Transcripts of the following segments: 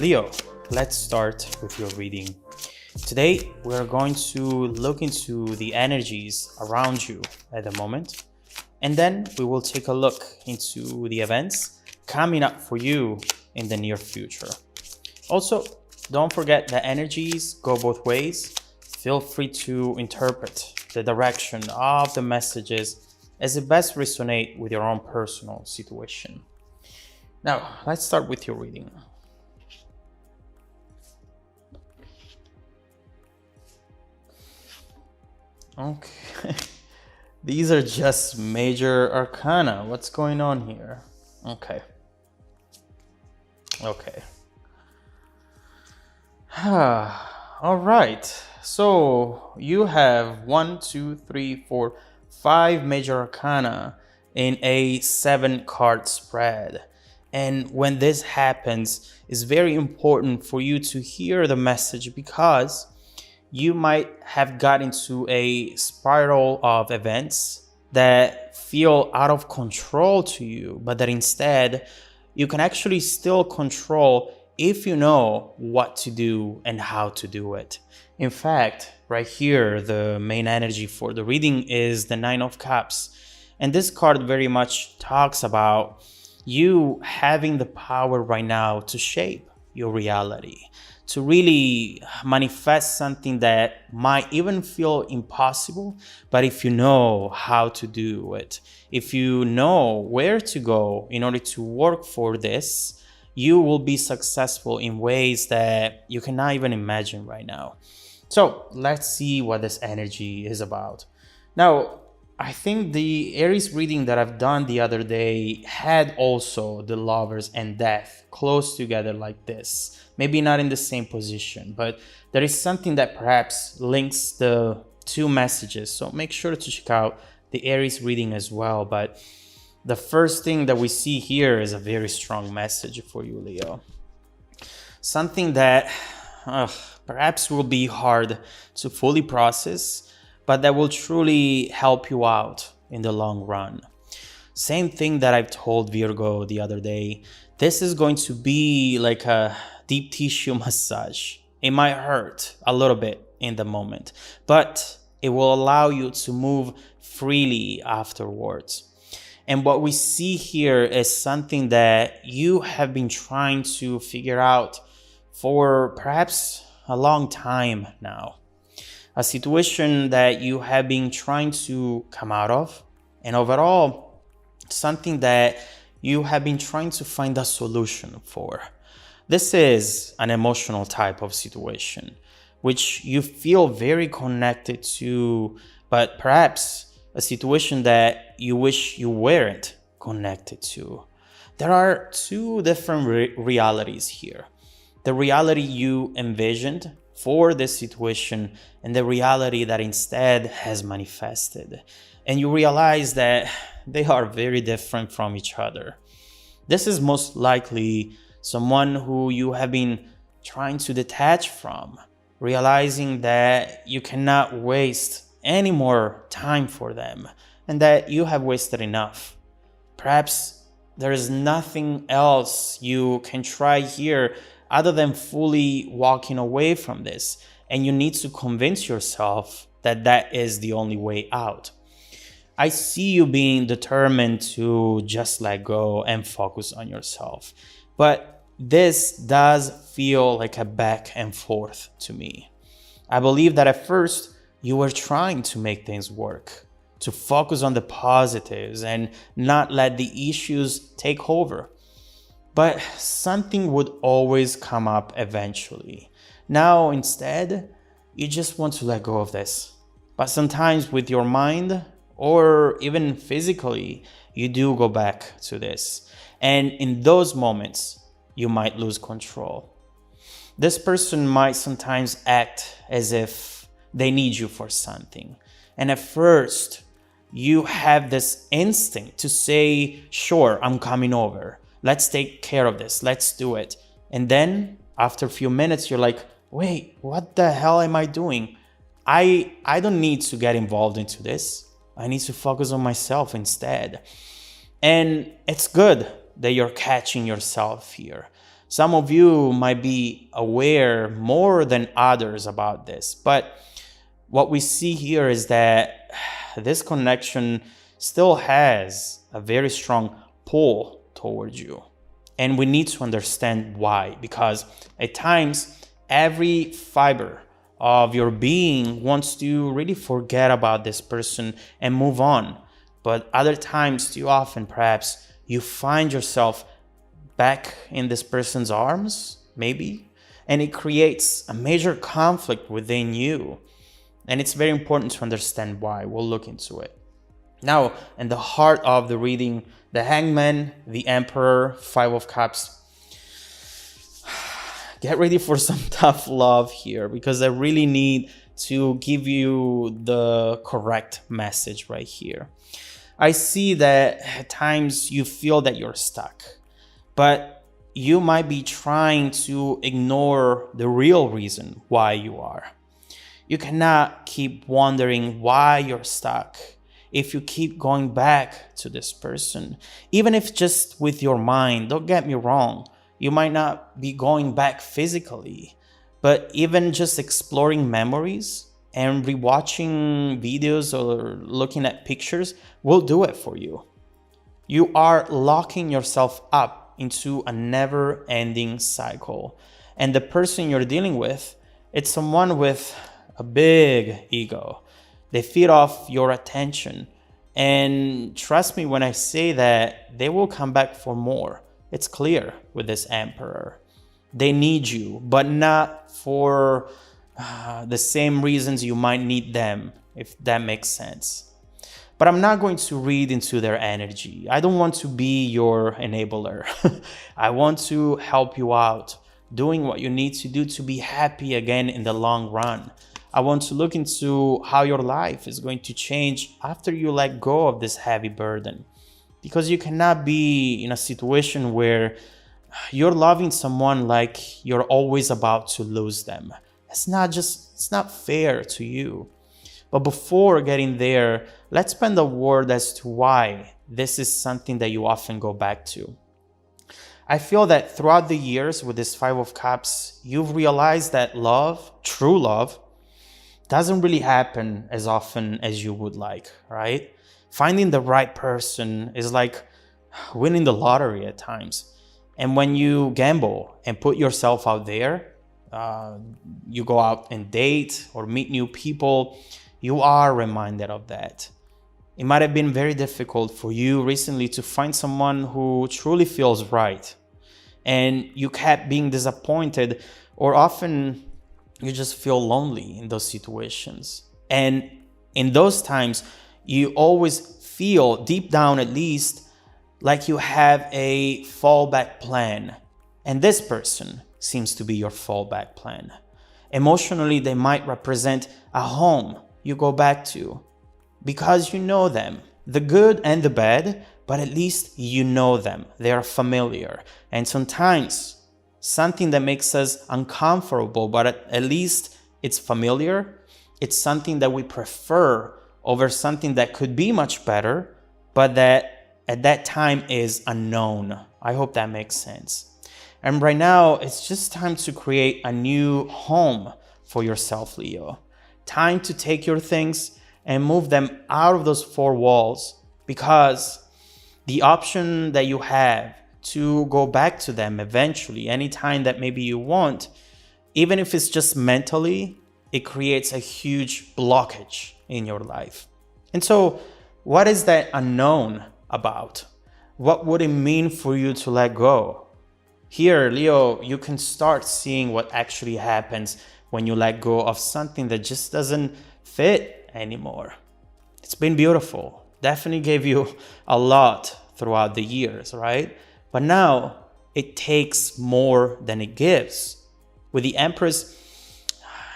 Leo, let's start with your reading. Today, we're going to look into the energies around you at the moment, and then we will take a look into the events coming up for you in the near future. Also, don't forget that energies go both ways. Feel free to interpret the direction of the messages as it best resonate with your own personal situation. Now, let's start with your reading. Okay, these are just major arcana. What's going on here? Okay. All right. So you have 1, 2, 3, 4, 5 major arcana in a 7-card spread. And when this happens, it's very important for you to hear the message because you might have got into a spiral of events that feel out of control to you, but that instead you can actually still control if you know what to do and how to do it. In fact, right here, the main energy for the reading is the 9 of Cups. And this card very much talks about you having the power right now to shape your reality, to really manifest something that might even feel impossible. But if you know how to do it, if you know where to go in order to work for this, you will be successful in ways that you cannot even imagine right now. So let's see what this energy is about. Now, I think the Aries reading that I've done the other day had also the Lovers and Death close together like this. Maybe not in the same position, but there is something that perhaps links the two messages. So make sure to check out the Aries reading as well. But the first thing that we see here is a very strong message for you, Leo. Something that perhaps will be hard to fully process, but that will truly help you out in the long run. Same thing that I've told Virgo the other day. This is going to be like a deep tissue massage. It might hurt a little bit in the moment, but it will allow you to move freely afterwards. And what we see here is something that you have been trying to figure out for perhaps a long time now. A situation that you have been trying to come out of, and overall, something that you have been trying to find a solution for. This is an emotional type of situation, which you feel very connected to, but perhaps a situation that you wish you weren't connected to. There are two different realities here. The reality you envisioned for this situation and the reality that instead has manifested. And you realize that they are very different from each other. This is most likely someone who you have been trying to detach from, realizing that you cannot waste any more time for them and that you have wasted enough. Perhaps there is nothing else you can try here other than fully walking away from this, and you need to convince yourself that that is the only way out. I see you being determined to just let go and focus on yourself, but this does feel like a back and forth to me. I believe that at first you were trying to make things work, to focus on the positives and not let the issues take over. But something would always come up eventually. Now, instead, you just want to let go of this. But sometimes with your mind or even physically, you do go back to this. And in those moments, you might lose control. This person might sometimes act as if they need you for something. And at first, you have this instinct to say, sure, I'm coming over. Let's take care of this. Let's do it. And then after a few minutes, you're like, wait, what the hell am I doing? I don't need to get involved into this. I need to focus on myself instead. And it's good that you're catching yourself here. Some of you might be aware more than others about this, but what we see here is that this connection still has a very strong pull towards you. And we need to understand why, because at times, every fiber of your being wants to really forget about this person and move on. But other times, too often, perhaps you find yourself back in this person's arms, maybe, and it creates a major conflict within you. And it's very important to understand why. We'll look into it. Now, in the heart of the reading, the Hangman, the Emperor, Five of Cups. Get ready for some tough love here, because I really need to give you the correct message right here. I see that at times you feel that you're stuck, but you might be trying to ignore the real reason why you are. You cannot keep wondering why you're stuck if you keep going back to this person, even if just with your mind. Don't get me wrong, you might not be going back physically, but even just exploring memories and rewatching videos or looking at pictures will do it for you. You are locking yourself up into a never-ending cycle. And the person you're dealing with, it's someone with a big ego. They feed off your attention. And trust me when I say that they will come back for more. It's clear with this Emperor. They need you, but not for the same reasons you might need them, if that makes sense. But I'm not going to read into their energy. I don't want to be your enabler. I want to help you out, doing what you need to do to be happy again in the long run. I want to look into how your life is going to change after you let go of this heavy burden. Because you cannot be in a situation where you're loving someone like you're always about to lose them. It's not fair to you. But before getting there, let's spend a word as to why this is something that you often go back to. I feel that throughout the years with this Five of Cups, you've realized that love, true love, doesn't really happen as often as you would like, right? Finding the right person is like winning the lottery at times. And when you gamble and put yourself out there, you go out and date or meet new people, you are reminded of that. It might have been very difficult for you recently to find someone who truly feels right. And you kept being disappointed, or often you just feel lonely in those situations. And in those times, you always feel, deep down at least, like you have a fallback plan. And this person seems to be your fallback plan. Emotionally, they might represent a home you go back to because you know them, the good and the bad, but at least you know them. They are familiar. And sometimes something that makes us uncomfortable, but at least it's familiar. It's something that we prefer over something that could be much better, but that at that time is unknown. I hope that makes sense. And right now, it's just time to create a new home for yourself, Leo. Time to take your things and move them out of those four walls, because the option that you have to go back to them eventually, anytime that maybe you want, even if it's just mentally, it creates a huge blockage in your life. And so what is that unknown about? What would it mean for you to let go? Here, Leo, you can start seeing what actually happens when you let go of something that just doesn't fit anymore. It's been beautiful. Definitely gave you a lot throughout the years, right? But now it takes more than it gives. With the Empress,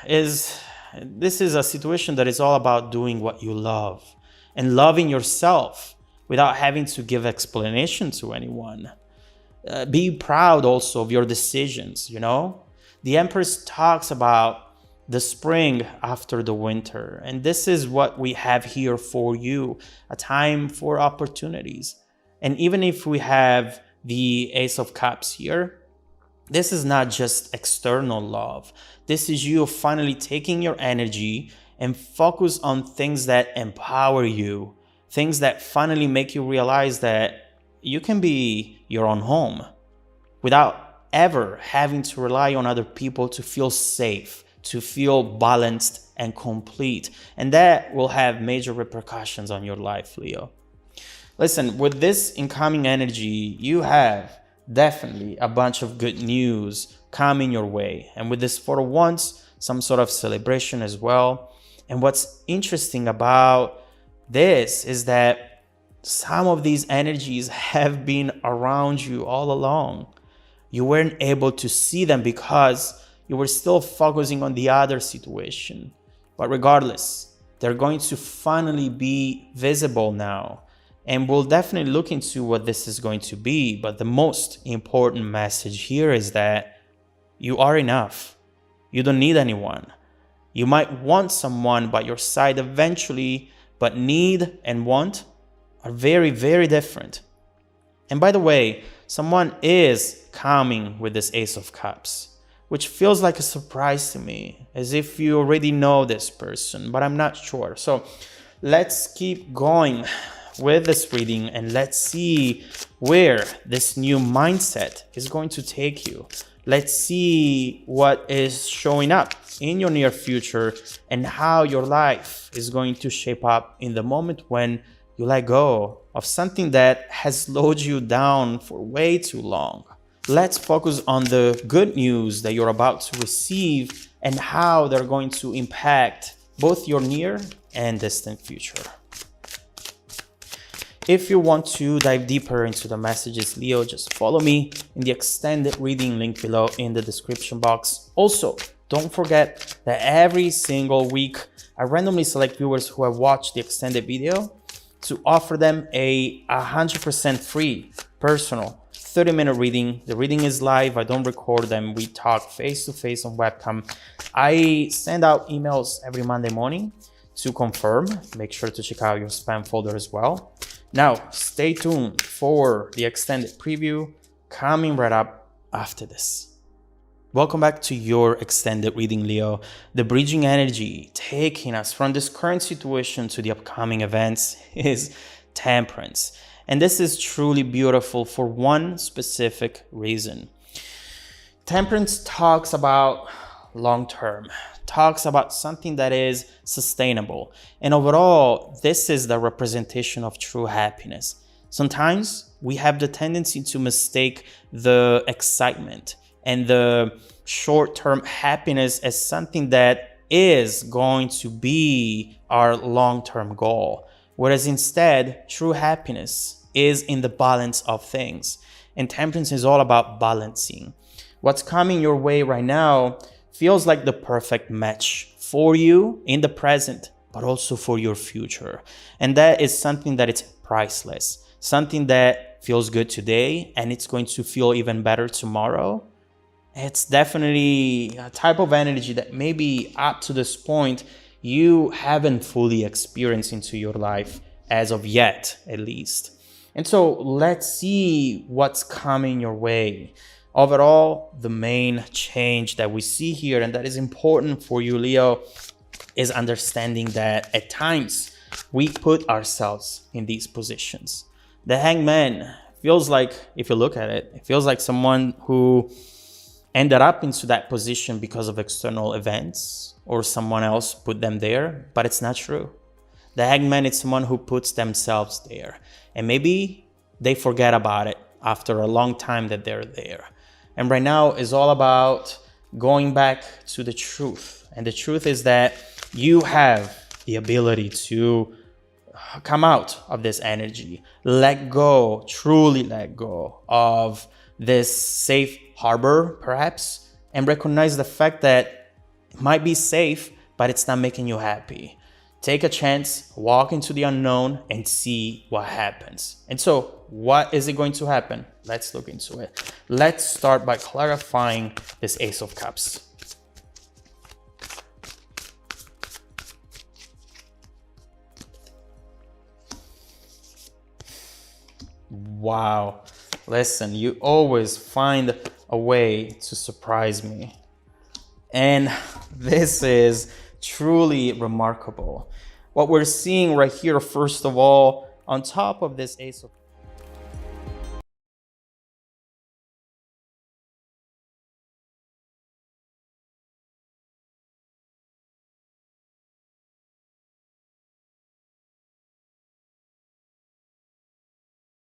this is a situation that is all about doing what you love and loving yourself without having to give explanation to anyone. Be proud also of your decisions, you know? The Empress talks about the spring after the winter. And this is what we have here for you, a time for opportunities. And even if we have the Ace of Cups here, This is not just external love. This is you finally taking your energy and focus on things that empower you, things that finally make you realize that you can be your own home without ever having to rely on other people to feel safe, to feel balanced and complete. And that will have major repercussions on your life, Leo. Listen, with this incoming energy, you have definitely a bunch of good news coming your way. And with this for once, some sort of celebration as well. And what's interesting about this is that some of these energies have been around you all along. You weren't able to see them because you were still focusing on the other situation. But regardless, they're going to finally be visible now. And we'll definitely look into what this is going to be. But the most important message here is that you are enough. You don't need anyone. You might want someone by your side eventually, but need and want are very, very different. And by the way, someone is coming with this Ace of Cups, which feels like a surprise to me, as if you already know this person, but I'm not sure. So let's keep going with this reading and let's see where this new mindset is going to take you. Let's see what is showing up in your near future and how your life is going to shape up in the moment when you let go of something that has slowed you down for way too long. Let's focus on the good news that you're about to receive and how they're going to impact both your near and distant future. If you want to dive deeper into the messages, Leo, just follow me in the extended reading link below in the description box. Also, don't forget that every single week, I randomly select viewers who have watched the extended video to offer them a 100% free, personal 30-minute reading. The reading is live. I don't record them. We talk face-to-face on webcam. I send out emails every Monday morning to confirm. Make sure to check out your spam folder as well. Now, stay tuned for the extended preview coming right up after this. Welcome back to your extended reading, Leo. The bridging energy taking us from this current situation to the upcoming events is Temperance. And this is truly beautiful for one specific reason. Temperance talks about long-term, talks about something that is sustainable. And overall, this is the representation of true happiness. Sometimes we have the tendency to mistake the excitement and the short-term happiness as something that is going to be our long-term goal. Whereas instead, true happiness is in the balance of things. And Temperance is all about balancing. What's coming your way right now feels like the perfect match for you in the present, but also for your future. And that is something that is priceless, something that feels good today and it's going to feel even better tomorrow. It's definitely a type of energy that maybe up to this point you haven't fully experienced into your life as of yet, at least. And so let's see what's coming your way. Overall, the main change that we see here and that is important for you, Leo, is understanding that at times we put ourselves in these positions. The Hangman feels like, if you look at it, it feels like someone who ended up into that position because of external events or someone else put them there, but it's not true. The Hangman is someone who puts themselves there, and maybe they forget about it after a long time that they're there. And right now is all about going back to the truth. And the truth is that you have the ability to come out of this energy, let go, truly let go of this safe harbor, perhaps, and recognize the fact that it might be safe, but it's not making you happy. Take a chance, walk into the unknown, and see what happens. And so, what is it going to happen? Let's look into it. Let's start by clarifying this Ace of Cups. Wow. Listen, you always find a way to surprise me. And this is truly remarkable. What we're seeing right here, first of all, on top of this Ace of